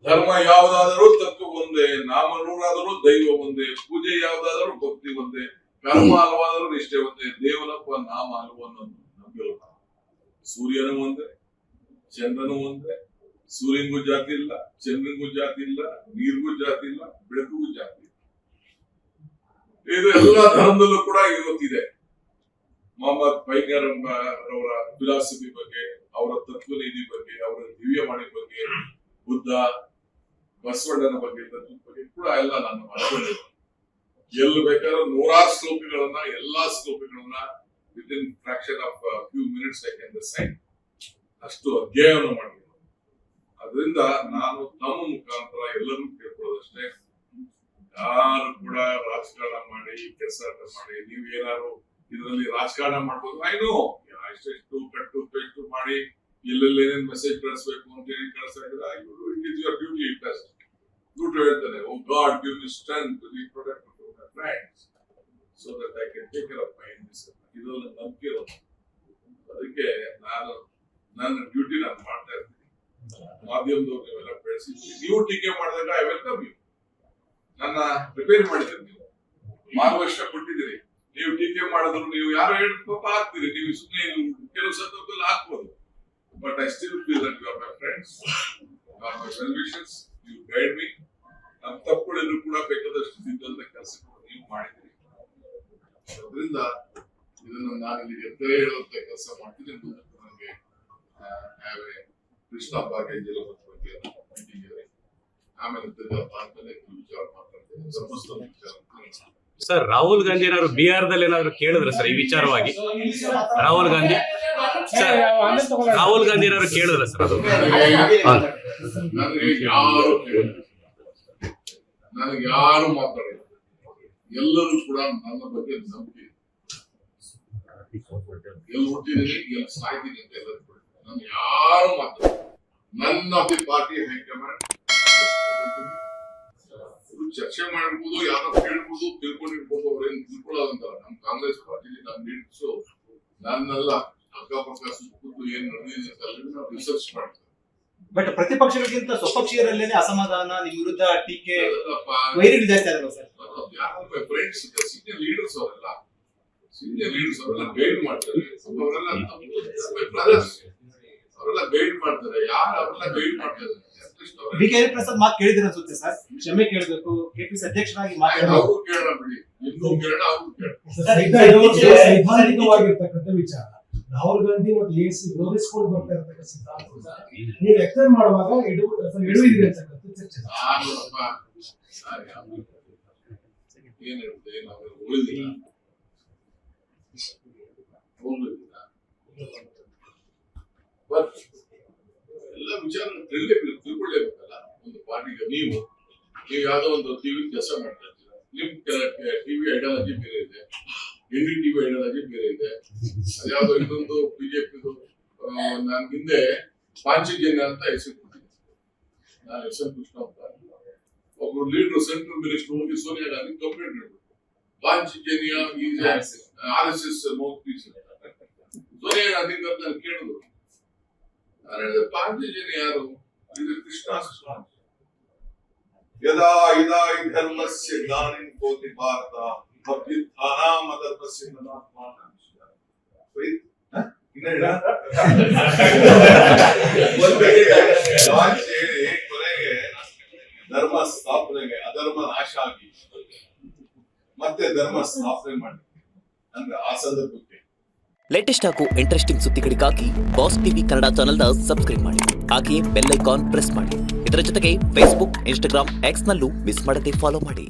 ಧರ್ಮ ಯಾವುದಾದರೂ ತತ್ವ ಒಂದೇ, ನಾಮ ನೂರಾದರೂ ದೈವ ಒಂದೇ, ಪೂಜೆ ಯಾವುದಾದರೂ ಭಕ್ತಿ ಒಂದೇ, ಕರ್ಮ ಹಲವಾದರೂ ನಿಷ್ಠೆ ಒಂದೇ, ದೇವನಪ್ಪ ನಾಮ ಹಲವು ಅನ್ನೋದು ನಂಬಿಲ್ಲ. ಸೂರ್ಯನೂ ಒಂದೇ, ಚಂದ್ರನೂ ಒಂದೇ, ಸೂರ್ಯನಿಗೂ ಜಾತಿ ಇಲ್ಲ, ಚಂದ್ರನಿಗೂ ಜಾತಿ ಇಲ್ಲ, ನೀರಿಗೂ ಜಾತಿ ಇಲ್ಲ, ಬೆಳಕಿಗೂ ಜಾತಿ ಇಲ್ಲ. ಇದು ಎಲ್ಲಾ ಧರ್ಮದಲ್ಲೂ ಕೂಡ ಇವತ್ತಿದೆ. ಮೊಹಮ್ಮದ್ ಪೈಗರ್ ಅವರ ಫಿಲಾಸಫಿ ಬಗ್ಗೆ, ಅವರ ತತ್ವನೀತಿ ಬಗ್ಗೆ, ಅವರ ದಿವ್ಯವಾಣಿ ಬಗ್ಗೆ, ಬುದ್ಧ ಬಸವಣ್ಣನ ಬಗ್ಗೆ, ತತ್ವದ ಬಗ್ಗೆ ಕೂಡ ಎಲ್ಲ ನಾನು ಮಾಡ್ಕೊಂಡಿದ್ದೆ. ಎಲ್ಲಿ ಬೇಕಾದ್ರೂ ನೂರಾರು ಶ್ಲೋಕಗಳನ್ನ, ಎಲ್ಲಾ ಶ್ಲೋಕಗಳನ್ನ within fraction of few minutes I can decide. ಅಷ್ಟು ಅಧ್ಯಯನ ಮಾಡಿದ್ರು. ಅದರಿಂದ ನಾನು ತಮ್ಮ ಮುಖಾಂತರ ಎಲ್ಲರೂ ಕೇಳ್ಕೊಳ್ಳೋದಷ್ಟೇ, ಯಾರು ಕೂಡ ರಾಜಕಾರಣ ಮಾಡಿ ಕೆಲಸ ಮಾಡಿ ನೀವು ಏನಾದ್ರು ಇದರಲ್ಲಿ ರಾಜಕಾರಣ ಮಾಡ್ಬೋದು. ಐನೋ ಎಷ್ಟೆಷ್ಟು ಕಟ್ಟು ಪೆಟ್ಟು ಮಾಡಿ ಎಲ್ಲೆಲ್ಲಿ ಏನೇನು ಮೆಸೇಜ್ ಕಳಿಸ್ಬೇಕು ಅಂತ ಹೇಳಿ ಕಳಿಸ್ತಾ ಇದ್ರೆ ಇಟ್ ಇಸ್ ಯುವರ್ ಡ್ಯೂಟಿ. ದುಡ್ಡು ಹೇಳ್ತಾನೆ, oh God give me strength to be protect my friends so that I can take care of my Indians. ಇದೆಲ್ಲ ನಂಬಿಕೆ ಇರೋದು. ಅದಕ್ಕೆ ನಾನು ನನ್ನ ಡ್ಯೂಟಿ ನಾನು ಮಾಡ್ತಾ ಇರ್ತೀನಿ. ಮಾಧ್ಯಮದವ್ರು ನೀವೆಲ್ಲ ಬೆಳೆಸಿದ್ರಿ, ನೀವು ಟೀಕೆ ಮಾಡಿದಾಗ ಐ ವೆಲ್ಕಮ್ ಯು. ನನ್ನ ರಿಪೇರಿ ಮಾಡಿದ್ರಿ, ನೀವು ಮಾರ್ಗದರ್ಶನ ಕೊಟ್ಟಿದ್ದೀರಿ. ನೀವು ಟೀಕೆ ಮಾಡಿದ್ರು ನೀವು ಯಾರು ಹೇಳ್ಬೇಕು ಹಾಕ್ತೀರಿ, ನೀವು ಸುಮ್ಮನೆ ಕೆಲವು ಸಂದರ್ಭದಲ್ಲಿ ಹಾಕ್ಬೋದು. But I still feel that you are my friends, you are my well wishers, you guide me. ನಮ್ಮ ತಪ್ಪುಗಳಿದ್ರು ಕೂಡ ಬೇಕಾದಷ್ಟು ತಿದ್ದಂತ ಕೆಲಸ ನೀವು ಮಾಡಿದ್ದೀರಿ. ಅದರಿಂದ ಇದನ್ನು ನಾನು ಇಲ್ಲಿ ಎತ್ತರೆ ಹೇಳುವಂತ ಕೆಲಸ ಮಾಡ್ತೀನಿ. ನನಗೆ ಕೃಷ್ಣ ಭಾಗ್ಯ ಬಗ್ಗೆ ಮೀಟಿಂಗ್ ಇದೆ, ಆಮೇಲೆ ವಿಚಾರ ಮಾತಾಡ್ತೇನೆ. ಸರ್, ರಾಹುಲ್ ಗಾಂಧಿ ಏನಾದ್ರು ಬಿಹಾರದಲ್ಲಿ ಏನಾದ್ರು ಕೇಳಿದ್ರೆ ಸರ್ ಈ ವಿಚಾರವಾಗಿ? ರಾಹುಲ್ ಗಾಂಧಿ ಏನಾದ್ರು ಕೇಳಿದ್ರೆ ಸರ್ ಅದು? ನನಗೆ ಯಾರು ಮಾತಾಡಿಲ್ಲ. ಎಲ್ಲರೂ ಕೂಡ ನನ್ನ ಬಗ್ಗೆ ನಂಬಿಕೆ, ಎಲ್ಲಿ ಹುಟ್ಟಿದ್ದೀನಿ ಎಲ್ಲಿ ಸಾಯ್ತೀನಿ ಅಂತ ಎಲ್ಲರೂ ಕೂಡ ನನ್ಗೆ ಯಾರು ಮಾತಾಡ. None of the party high command ಚರ್ಚೆ ಮಾಡ್ಬೋದು, ಯಾರೋ ಕೇಳ್ಬೋದು, ತಿಳ್ಕೊಂಡಿರ್ಬೋದು. ಅವ್ರೇನು ತಿಳ್ಕೊಳ್ಳೋದಂತ ನಮ್ ಕಾಂಗ್ರೆಸ್ ಪಾರ್ಟಿ ನಮ್ ಲೀಡರ್ಸ್ ನನ್ನೆಲ್ಲ ಅಕ್ಕಪಕ್ಕ ಸುತ್ತಮುತ್ತ ಏನ್ ನಡೆದಿದೆ ಅಂತ ನಾವು ರಿಸರ್ಚ್ ಮಾಡ್ತೀವಿ. ಬಟ್ ಪ್ರತಿಪಕ್ಷಗಳಿಗಿಂತ ಸ್ವಪಕ್ಷೀಯರಲ್ಲೇನೆ ಅಸಮಾಧಾನ, ನಿಮ್ ವಿರುದ್ಧ ಟೀಕೆ, ವೈರಿ ಜಾಸ್ತಿ ಆಗಲ್ಲ ಸರ್? ಫ್ರೆಂಡ್ಸ್, ಸೀನಿಯರ್ ಲೀಡರ್ಸ್ ಅವರೆಲ್ಲ ಗೈಡ್ ಮಾಡ್ತಾರೆ. ಅವರೆಲ್ಲ ಗೈಡ್ ಮಾಡ್ತಾರೆ. ಯಾರು ಅವರೆಲ್ಲ ಗೈಡ್ ಮಾಡ್ತಾರೆ? ಡಿ.ಕೆ. ಹರಿಪ್ರಸಾದ್ ಮಾತು ಕೇಳಿದ್ರೆ ಅನ್ಸುತ್ತೆ ಸರ್, ಕ್ಷಮೆ ಕೇಳಬೇಕು, ಕೆಪಿಸಿ ಅಧ್ಯಕ್ಷರಾಗಿ ಮಾತಾಡೋದು ಕೇಳೋಣ ಬಿಡಿ, ಇನ್ನೂ ಕೇಳೋಣ, ಅವ್ರು ಕೇಳೋಣ. ಸೈದ್ಧಾಂತಿಕವಾಗಿರ್ತಕ್ಕಂಥ ವಿಚಾರ. ರಾಹುಲ್ ಗಾಂಧಿ ಮತ್ತು ಎಸಿ ವಿರೋಧಿಸಿಕೊಂಡು ಬರ್ತಾ ಇರ್ತಕ್ಕಂಥ ಸಿದ್ಧಾಂತ ನೀವು ಎಕ್ಸ್ಪ್ಲೇನ್ ಮಾಡುವಾಗ ಎಡುವಿದೆ ಅಂತಕ್ಕಂಥ ಚರ್ಚೆ. ಏನ್ ಹೇಳುತ್ತೆ, ನಾವು ಉಳಿದಿಲ್ಲ ಎಲ್ಲ ವಿಚಾರ ತಿಳ್ಕೊಳ್ಳೇಬೇಕಲ್ಲ. ಒಂದು ಪಾರ್ಟಿಗೆ ನೀವು ಯಾವ್ದೋ ಒಂದು ಟಿವಿ ಕೆಲಸ ಮಾಡ್ತಾ ಇರ್ತೀರ, ನಿಮ್ ಟಿವಿ ಐಡಿಯಾಲಜಿ ಬೇರೆ ಇದೆ, NDTV ಐಡಿಯಾಲಜಿ ಬೇರೆ ಇದೆ. ಅದ್ಯಾವ್ದೋ ಇನ್ನೊಂದು ಬಿಜೆಪಿದು ನಾನು ಹಿಂದೆ ಪಾಂಚಜನ್ಯ ಅಂತ ಹೆಸರು ಕೊಟ್ಟಿದ್ದೆ. ನಾನು ಹೆಸರು ಕೃಷ್ಣ ಅಂತ. ಒಬ್ರು ಲೀಡರ್ ಸೆಂಟ್ರಲ್ ಮಿನಿಸ್ಟರ್ ಹೋಗಿ ಸೋನಿಯಾ ಗಾಂಧಿ ಕಂಪ್ಲೇಂಟ್ ಹೇಳ್ಬೇಕು, Panchajanya RSS mouthpiece. Sonia Gandhi ನಾನು ಕೇಳಿದ್ರು, ನಾನು ಹೇಳಿದೆ ಪಾಂಚಜನ್ಯ ಯಾರು? ಇದು ಕೃಷ್ಣ. ಯದಾ ಇದಾ ಧರ್ಮಸ್ಯ ಜ್ಞಾನಿನ್ ಕೋಟಿ ಭಾರತ ಭಕ್ತಿಧಾನಾಮಧರ್ಮಸ್ಯ ನನಾತ್ಮಾನ. ಕೊನೆಗೆ ಧರ್ಮ ಸ್ಥಾಪನೆಗೆ ಅಧರ್ಮ ನಾಶ ಆಗಿ ಮತ್ತೆ ಧರ್ಮ ಸ್ಥಾಪನೆ ಮಾಡಿ ಅಂದ್ರೆ ಆ ಸಂದರ್ಭಕ್ಕೆ. ಲೇಟೆಸ್ಟ್ ಹಾಗೂ ಇಂಟ್ರೆಸ್ಟಿಂಗ್ ಸುದ್ದಿಗಳಿಗಾಗಿ ಬಾಸ್ ಟಿವಿ ಕನ್ನಡ ಚಾನೆಲ್ನ ಸಬ್ಸ್ಕ್ರೈಬ್ ಮಾಡಿ, ಹಾಗೆಯೇ ಬೆಲ್ ಐಕಾನ್ ಪ್ರೆಸ್ ಮಾಡಿ. ಇದರ ಜೊತೆಗೆ ಫೇಸ್ಬುಕ್, ಇನ್ಸ್ಟಾಗ್ರಾಮ್, ಎಕ್ಸ್ ನಲ್ಲೂ ಮಿಸ್ ಮಾಡದೆ ಫಾಲೋ ಮಾಡಿ.